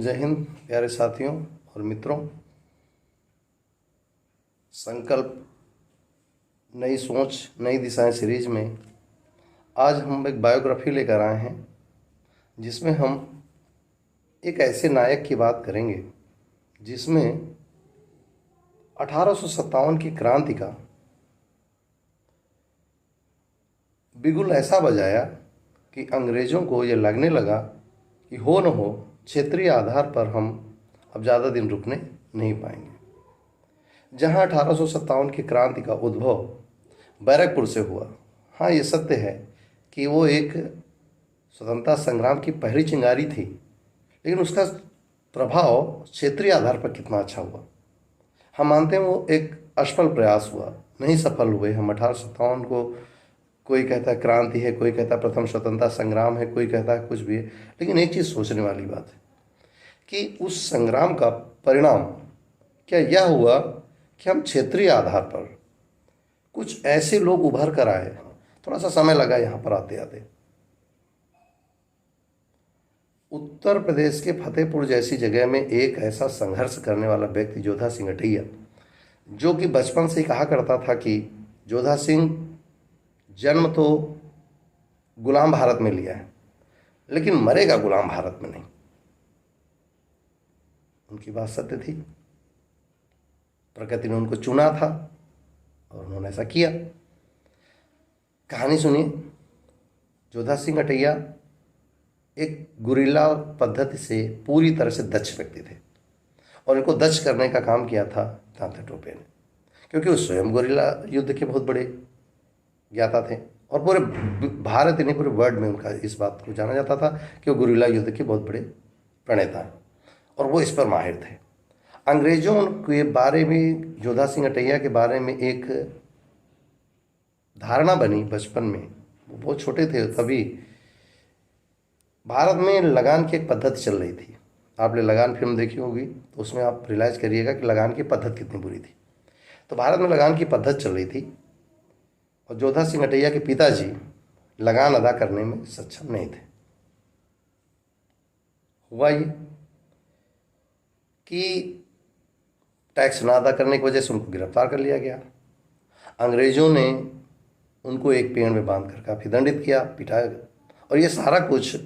जय हिंद प्यारे साथियों और मित्रों। संकल्प नई सोच नई दिशाएं सीरीज में आज हम एक बायोग्राफी लेकर आए हैं जिसमें हम एक ऐसे नायक की बात करेंगे जिसमें 1857 की क्रांति का बिगुल ऐसा बजाया कि अंग्रेज़ों को ये लगने लगा कि हो न हो क्षेत्रीय आधार पर हम अब ज़्यादा दिन रुकने नहीं पाएंगे। जहाँ 1857 की क्रांति का उद्भव बैरकपुर से हुआ, हाँ ये सत्य है कि वो एक स्वतंत्रता संग्राम की पहली चिंगारी थी, लेकिन उसका प्रभाव क्षेत्रीय आधार पर कितना अच्छा हुआ। हम मानते हैं वो एक असफल प्रयास हुआ, नहीं सफल हुए हम। 1857 को कोई कहता है क्रांति है, कोई कहता है प्रथम स्वतंत्रता संग्राम है, कोई कहता है कुछ भी है, लेकिन एक चीज़ सोचने वाली बात है कि उस संग्राम का परिणाम क्या यह हुआ कि हम क्षेत्रीय आधार पर कुछ ऐसे लोग उभर कर आए। थोड़ा सा समय लगा यहाँ पर आते आते। उत्तर प्रदेश के फतेहपुर जैसी जगह में एक ऐसा संघर्ष करने वाला व्यक्ति जोधा सिंह अटैया, जो कि बचपन से ही कहा करता था कि जोधा सिंह जन्म तो गुलाम भारत में लिया है लेकिन मरेगा गुलाम भारत में नहीं। उनकी बात सत्य थी। प्रकृति ने उनको चुना था और उन्होंने ऐसा किया। कहानी सुनिए। जोधा सिंह अटैया एक गुरिल्ला पद्धति से पूरी तरह से दक्ष व्यक्ति थे और इनको दक्ष करने का काम किया था तात्या टोपे ने, क्योंकि वो स्वयं गुरिल्ला युद्ध के बहुत बड़े ज्ञाता थे और पूरे भारत ही नहीं पूरे वर्ल्ड में उनका इस बात को जाना जाता था कि वो गुरिल्ला युद्ध के बहुत बड़े प्रणेता हैं और वो इस पर माहिर थे। अंग्रेजों के बारे में, जोधा सिंह अटैया के बारे में एक धारणा बनी बचपन में। वो बहुत छोटे थे तभी भारत में लगान की एक पद्धति चल रही थी। आपने लगान फिल्म देखी होगी तो उसमें आप रियलाइज़ करिएगा कि लगान की पद्धति कितनी बुरी थी। तो भारत में लगान की पद्धति चल रही थी और जोधा सिंह अटैया के पिताजी लगान अदा करने में सक्षम नहीं थे। हुआ ये कि टैक्स ना अदा करने की वजह से उनको गिरफ्तार कर लिया गया। अंग्रेज़ों ने उनको एक पेड़ में बांध कर काफ़ी दंडित किया, पिटाया, और ये सारा कुछ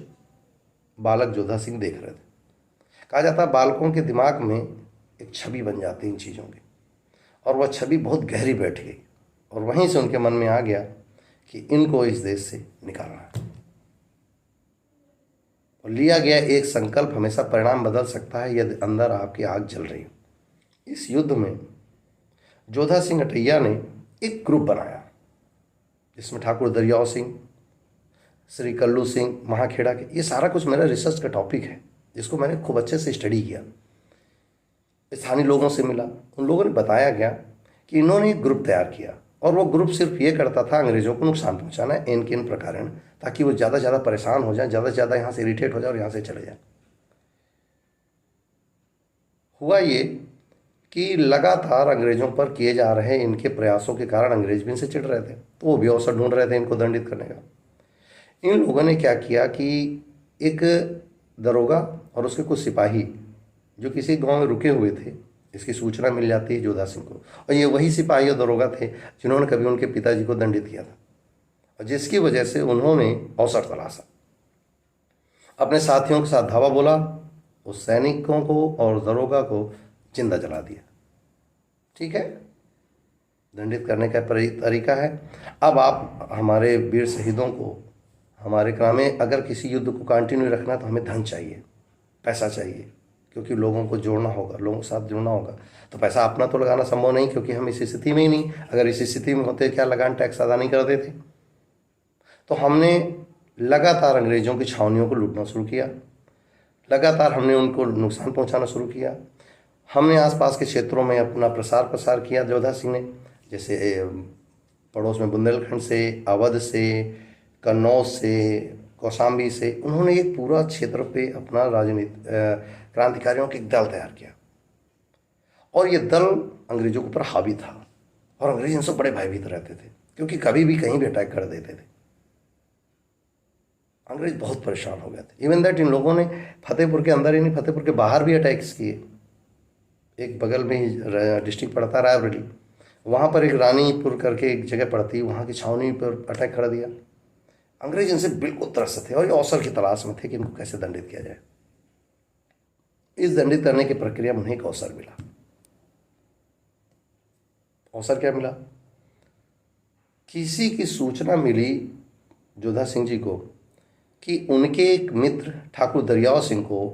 बालक जोधा सिंह देख रहे थे। कहा जाता है बालकों के दिमाग में एक छवि बन जाती है इन चीज़ों की, और वह छवि बहुत गहरी बैठ गई और वहीं से उनके मन में आ गया कि इनको इस देश से निकालना है। और लिया गया एक संकल्प हमेशा परिणाम बदल सकता है यदि अंदर आपकी आग जल रही हो। इस युद्ध में जोधा सिंह अटैया ने एक ग्रुप बनाया जिसमें ठाकुर दरियाव सिंह, श्री कल्लू सिंह महाखेड़ा के, ये सारा कुछ मेरा रिसर्च का टॉपिक है जिसको मैंने खूब अच्छे से स्टडी किया। स्थानीय लोगों से मिला, उन लोगों ने बताया गया कि इन्होंने एक ग्रुप तैयार किया और वो ग्रुप सिर्फ ये करता था अंग्रेज़ों को नुकसान पहुंचाना है इन किन प्रकार, ताकि वो ज़्यादा से ज़्यादा परेशान हो जाए, ज़्यादा से ज़्यादा यहाँ से इरिटेट हो जाए और यहाँ से चले जाए। हुआ ये कि लगातार अंग्रेज़ों पर किए जा रहे इनके प्रयासों के कारण अंग्रेज भी इनसे चिढ़ रहे थे, तो वो भी अवसर ढूंढ रहे थे इनको दंडित करने का। इन लोगों ने क्या किया कि एक दरोगा और उसके कुछ सिपाही जो किसी गांव में रुके हुए थे, इसकी सूचना मिल जाती है जोधा सिंह को, और ये वही सिपाही और दरोगा थे जिन्होंने कभी उनके पिताजी को दंडित किया था, और जिसकी वजह से उन्होंने अवसर तलाशा। अपने साथियों के साथ धावा बोला, उस सैनिकों को और दरोगा को जिंदा जला दिया। ठीक है, दंडित करने का तरीका है। अब आप हमारे वीर शहीदों को, हमारे क्रम में अगर किसी युद्ध को कंटिन्यू रखना तो हमें धन चाहिए, पैसा चाहिए, क्योंकि लोगों को जोड़ना होगा, लोगों के साथ जुड़ना होगा। तो पैसा अपना तो लगाना संभव नहीं, क्योंकि हम इस स्थिति में ही नहीं। अगर इस स्थिति में होते क्या लगान टैक्स अदा नहीं करते थे। तो हमने लगातार अंग्रेज़ों की छावनियों को लूटना शुरू किया, लगातार हमने उनको नुकसान पहुंचाना शुरू किया। हमने आसपास के क्षेत्रों में अपना प्रसार किया जोधा सिंह ने, जैसे पड़ोस में बुंदेलखंड से, अवध से, कन्नौज से, कौशाम्बी से, उन्होंने एक पूरा क्षेत्र पे अपना क्रांतिकारियों का एक दल तैयार किया और ये दल अंग्रेजों के ऊपर हावी था और अंग्रेज इनसे बड़े भयभीत रहते थे, क्योंकि कभी भी कहीं भी अटैक कर देते थे। अंग्रेज बहुत परेशान हो गए थे। इवन दैट इन लोगों ने फतेहपुर के अंदर ही नहीं, फतेहपुर के बाहर भी अटैक्स किए। एक बगल में ही डिस्ट्रिक्ट पड़ता है रायबरेली, वहाँ पर एक रानीपुर करके एक जगह पड़ती है, वहाँ की छावनी पर अटैक कर दिया। अंग्रेज इनसे बिल्कुल त्रस्त थे और ये अवसर की तलाश में थे कि इनको कैसे दंडित किया जाए। इस दंडित करने की प्रक्रिया में उन्हें एक अवसर मिला। अवसर क्या मिला? किसी की सूचना मिली जोधा सिंह जी को कि उनके एक मित्र ठाकुर दरियाव सिंह को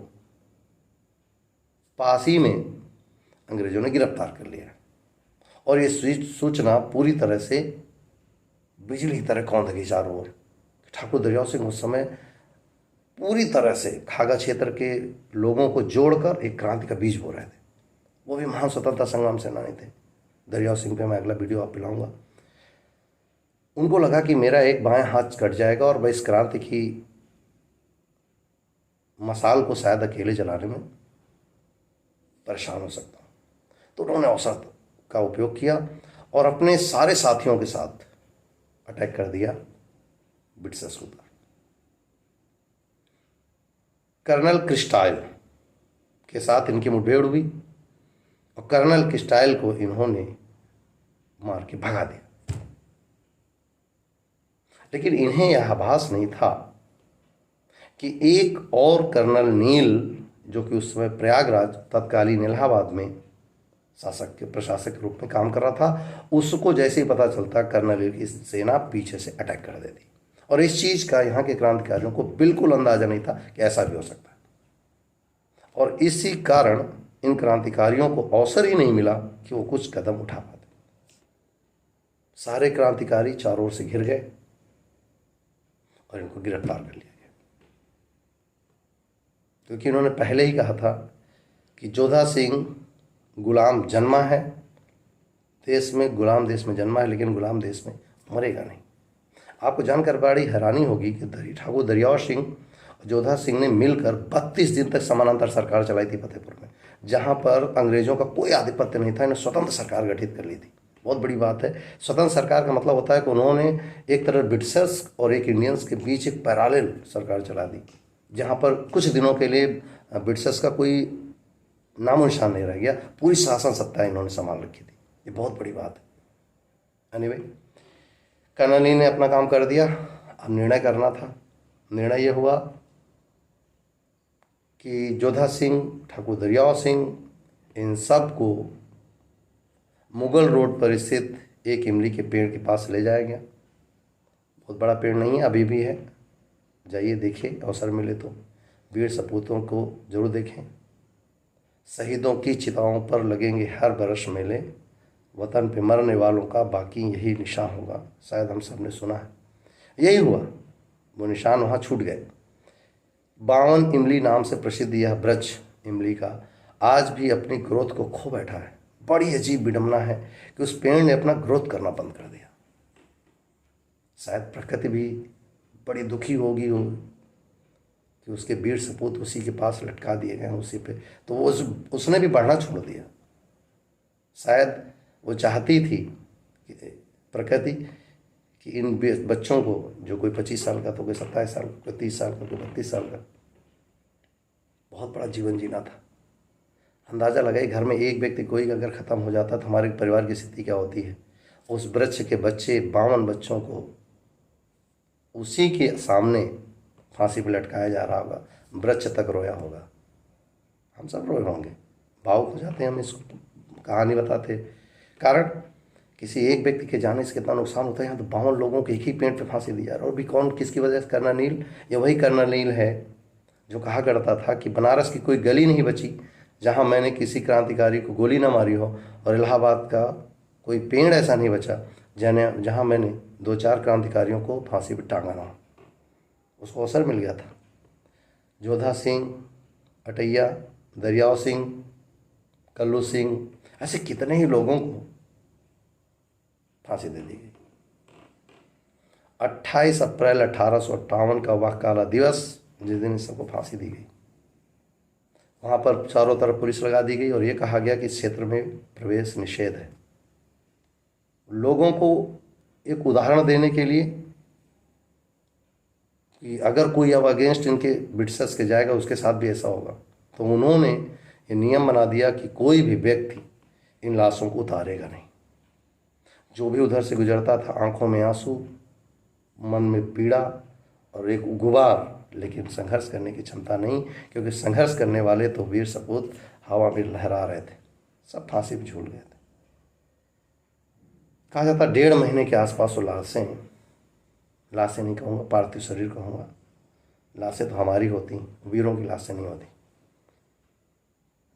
पासी में अंग्रेजों ने गिरफ्तार कर लिया। और ये सूचना पूरी तरह से बिजली की तरह कौंध गई चारों ओर। ठाकुर दरियाव सिंह उस समय पूरी तरह से खागा क्षेत्र के लोगों को जोड़कर एक क्रांति का बीज बो रहे थे। वो भी महान स्वतंत्रता संग्राम सेनानी थे। दरियाव सिंह पे मैं अगला वीडियो आप पिलाऊंगा। उनको लगा कि मेरा एक बाएं हाथ कट जाएगा और मैं इस क्रांति की मसाल को शायद अकेले जलाने में परेशान हो सकता हूँ। तो उन्होंने अवसर का उपयोग किया और अपने सारे साथियों के साथ अटैक कर दिया ब्रिटिशर्स के ऊपर। कर्नल क्रिस्टाइल के साथ इनकी मुठभेड़ हुई और कर्नल क्रिस्टाइल को इन्होंने मार के भगा दिया। लेकिन इन्हें यह आभास नहीं था कि एक और कर्नल नील, जो कि उस समय प्रयागराज तत्कालीन इलाहाबाद में शासक के प्रशासक के रूप में काम कर रहा था, उसको जैसे ही पता चलता कर्नल नील की सेना पीछे से अटैक कर देती। और इस चीज़ का यहाँ के क्रांतिकारियों को बिल्कुल अंदाजा नहीं था कि ऐसा भी हो सकता है। और इसी कारण इन क्रांतिकारियों को अवसर ही नहीं मिला कि वो कुछ कदम उठा पाते। सारे क्रांतिकारी चारों ओर से घिर गए और इनको गिरफ्तार कर लिया गया, क्योंकि इन्होंने पहले ही कहा था कि जोधा सिंह गुलाम जन्मा है देश में, गुलाम देश में जन्मा है, लेकिन गुलाम देश में मरेगा नहीं। आपको जानकर बड़ी हैरानी होगी कि ठाकुर दरियाव सिंह और जोधा सिंह ने मिलकर 32 दिन तक समानांतर सरकार चलाई थी फतेहपुर में, जहां पर अंग्रेजों का कोई आधिपत्य नहीं था। इन्हें स्वतंत्र सरकार गठित कर ली थी। बहुत बड़ी बात है। स्वतंत्र सरकार का मतलब होता है कि उन्होंने एक तरह ब्रिटिशर्स और एक इंडियंस के बीच एक पैरेलल सरकार चला दी, जहाँ पर कुछ दिनों के लिए ब्रिटिशर्स का कोई नामो निशान नहीं रह गया। पूरी शासन सत्ता इन्होंने संभाल रखी थी। ये बहुत बड़ी बात है। एनीवे, कर्नल ली ने अपना काम कर दिया। अब निर्णय करना था। निर्णय ये हुआ कि जोधा सिंह, ठाकुर दरियाव सिंह, इन सब को मुगल रोड पर स्थित एक इमली के पेड़ के पास ले जाया गया। बहुत बड़ा पेड़ नहीं है, अभी भी है, जाइए देखिए, अवसर मिले तो। वीर सपूतों को जरूर देखें। शहीदों की चिताओं पर लगेंगे हर बरस मेले, वतन पे मरने वालों का बाकी यही निशान होगा। शायद हम सब ने सुना है। यही हुआ, वो निशान वहाँ छूट गए। 52 इमली नाम से प्रसिद्ध यह वृक्ष इमली का आज भी अपनी ग्रोथ को खो बैठा है। बड़ी अजीब विडंबना है कि उस पेड़ ने अपना ग्रोथ करना बंद कर दिया। शायद प्रकृति भी बड़ी दुखी होगी कि उसके वीर सपूत उसी के पास लटका दिए गए, उसी पे, तो वो उसने भी बढ़ना छोड़ दिया। शायद वो चाहती थी प्रकृति कि इन बच्चों को, जो कोई 25 साल का, तो कोई 27 साल का, कोई 30 साल का, कोई 32 साल का, बहुत बड़ा जीवन जीना था। अंदाज़ा लगाई, घर में एक व्यक्ति कोई अगर ख़त्म हो जाता तो हमारे परिवार की स्थिति क्या होती है। उस वृक्ष के बच्चे, 52 बच्चों को उसी के सामने फांसी पर लटकाया जा रहा होगा। वृक्ष तक रोया होगा। हम सब रोए होंगे, भावुक हो जाते हैं। हम इसको कहानी बताते, कारण किसी एक व्यक्ति के जाने से कितना नुकसान होता है। यहाँ तो 52 लोगों को एक ही पेड़ पे फांसी दी जा रही है। और भी कौन, किसकी वजह से? कर्नल नील। ये वही कर्नल नील है जो कहा करता था कि बनारस की कोई गली नहीं बची जहाँ मैंने किसी क्रांतिकारी को गोली ना मारी हो, और इलाहाबाद का कोई पेड़ ऐसा नहीं बचा जहाँ मैंने 2-4 क्रांतिकारियों को फांसी पर टांगा ना हो। उसको अवसर मिल गया था। जोधा सिंह, अटैया, दरियाव सिंह, कल्लू सिंह, ऐसे कितने ही लोगों को फांसी दे दी गई। 28 अप्रैल 1858 का वह काला दिवस, जिस दिन सबको फांसी दी गई, वहाँ पर चारों तरफ पुलिस लगा दी गई और ये कहा गया कि इस क्षेत्र में प्रवेश निषेध है। लोगों को एक उदाहरण देने के लिए कि अगर कोई अब अगेंस्ट इनके ब्रिटिशर्स के जाएगा उसके साथ भी ऐसा होगा। तो उन्होंने ये नियम बना दिया कि कोई भी व्यक्ति इन लाशों को उतारेगा नहीं। जो भी उधर से गुजरता था, आंखों में आंसू, मन में पीड़ा और एक गुबार, लेकिन संघर्ष करने की क्षमता नहीं, क्योंकि संघर्ष करने वाले तो वीर सपूत हवा में लहरा रहे थे, सब फांसी पे झूल गए थे। कहा जाता 1.5 महीने के आसपास वो लाशें नहीं कहूँगा, पार्थिव शरीर कहूँगा, लाशें तो हमारी होती, वीरों की लाशें नहीं होती।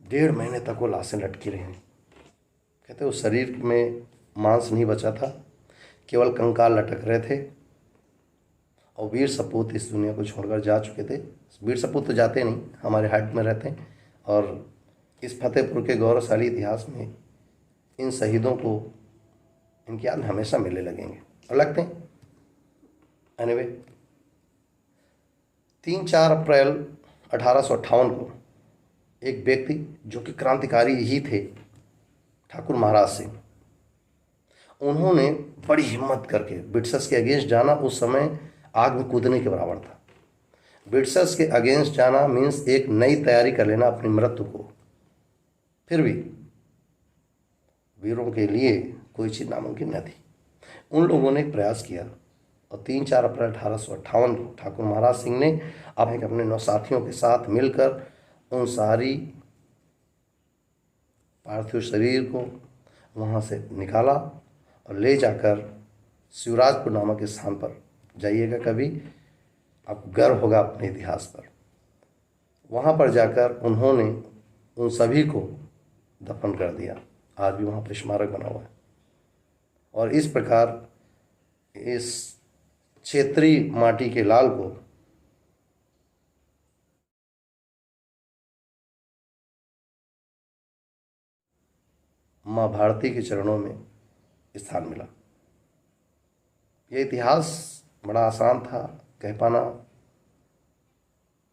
1.5 महीने तक वो लाशें लटकी रही। कहते उस शरीर में मांस नहीं बचा था, केवल कंकाल लटक रहे थे। और वीर सपूत इस दुनिया को छोड़कर जा चुके थे। वीर सपूत तो जाते नहीं, हमारे हार्ट में रहते हैं। और इस फतेहपुर के गौरवशाली इतिहास में इन शहीदों को, इनकी याद हमेशा मिलने लगेंगे और लगते हैं। एनीवे, 3-4 अप्रैल 1858 को एक व्यक्ति जो कि क्रांतिकारी ही थे, ठाकुर महाराज सिंह, उन्होंने बड़ी हिम्मत करके ब्रिटिशर्स के अगेंस्ट जाना उस समय आग में कूदने के बराबर था। ब्रिटिशर्स के अगेंस्ट जाना मीन्स एक नई तैयारी कर लेना अपनी मृत्यु को। फिर भी वीरों के लिए कोई चीज़ नामुमकिन न थी। उन लोगों ने एक प्रयास किया और 3-4 अप्रैल 1858 को ठाकुर महाराज सिंह ने अपने 9 साथियों के साथ मिलकर उन सारी पार्थिव शरीर को वहाँ से निकाला और ले जाकर शिवराजपुर नामक स्थान पर, जाइएगा कभी, आपको गर्व होगा अपने इतिहास पर। वहाँ पर जाकर उन्होंने उन सभी को दफन कर दिया। आज भी वहाँ पर स्मारक बना हुआ है। और इस प्रकार इस क्षेत्रीय माटी के लाल को माँ भारती के चरणों में स्थान मिला। यह इतिहास बड़ा आसान था कह पाना,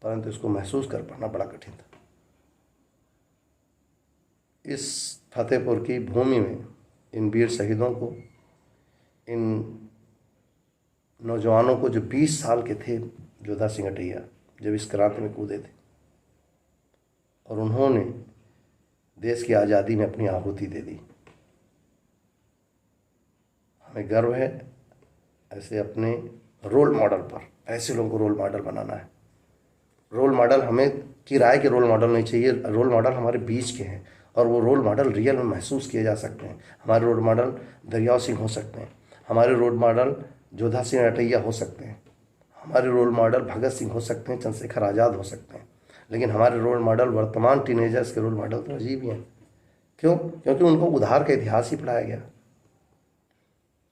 परंतु इसको महसूस कर पाना बड़ा कठिन था। इस फतेहपुर की भूमि में इन वीर शहीदों को, इन नौजवानों को जो 20 साल के थे, जोधा सिंह अटैया, जब इस क्रांति में कूदे थे और उन्होंने देश की आज़ादी में अपनी आहुति दे दी। हमें गर्व है ऐसे अपने रोल मॉडल पर, ऐसे लोगों को रोल मॉडल बनाना है। रोल मॉडल हमें किराए के रोल मॉडल नहीं चाहिए, रोल मॉडल हमारे बीच के हैं और वो रोल मॉडल रियल में महसूस किए जा सकते हैं। हमारे रोल मॉडल दरियाव सिंह हो सकते हैं, हमारे रोल मॉडल जोधा सिंह अटैया हो सकते हैं, हमारे रोल मॉडल भगत सिंह हो सकते हैं, चंद्रशेखर आज़ाद हो सकते हैं, लेकिन हमारे रोल मॉडल वर्तमान टीनेजर्स के रोल मॉडल तो अजीब ही हैं। क्यों? क्योंकि उनको उधार का इतिहास ही पढ़ाया गया,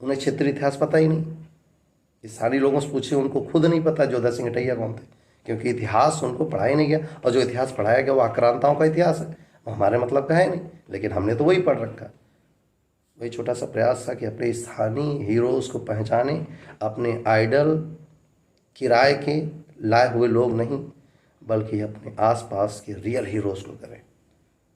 उन्हें क्षेत्रीय इतिहास पता ही नहीं। स्थानीय लोगों से पूछे, उनको खुद नहीं पता जोधा सिंह अटैया कौन थे, क्योंकि इतिहास उनको पढ़ाया नहीं गया। और जो इतिहास पढ़ाया गया वो आक्रांताओं का इतिहास है, वो हमारे मतलब का है नहीं, लेकिन हमने तो वही पढ़ रखा। वही छोटा सा प्रयास था कि अपने स्थानीय हीरोज़ को पहचाने, अपने आइडल किराए के लाए हुए लोग नहीं, बल्कि अपने आसपास के रियल हीरोज़ को करें।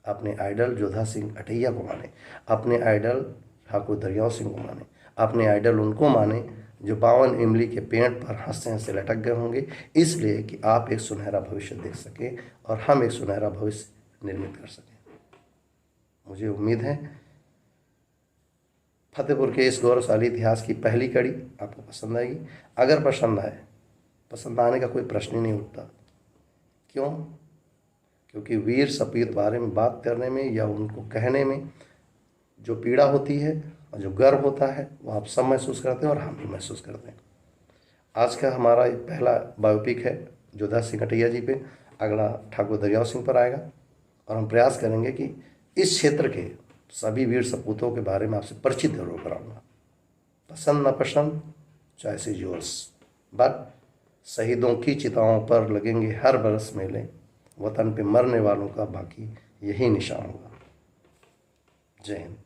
अपने आइडल जोधा सिंह अटैया को माने, अपने आइडल ठाकुर दरियाव सिंह को माने, अपने आइडल उनको माने जो 52 इमली के पेड़ पर हंसते हंसते लटक गए होंगे, इसलिए कि आप एक सुनहरा भविष्य देख सकें और हम एक सुनहरा भविष्य निर्मित कर सकें। मुझे उम्मीद है फतेहपुर के इस गौरवशाली इतिहास की पहली कड़ी आपको पसंद आएगी। अगर पसंद आए, पसंद आने का कोई प्रश्न ही नहीं उठता। क्यों? क्योंकि वीर सपूत बारे में बात करने में या उनको कहने में जो पीड़ा होती है और जो गर्व होता है वो आप सब महसूस करते हैं और हम भी महसूस करते हैं। आज का हमारा पहला बायोपिक है जोधा सिंह अटैया जी पे, अगला ठाकुर दरियाव सिंह पर आएगा और हम प्रयास करेंगे कि इस क्षेत्र के सभी वीर सपूतों के बारे में आपसे परिचित जरूर कराऊंगा। पसंद न पसंद, चॉइस इज योर्स, बट शहीदों की चिताओं पर लगेंगे हर बरस मेले, वतन पे मरने वालों का बाकी यही निशान होगा। जय हिंद।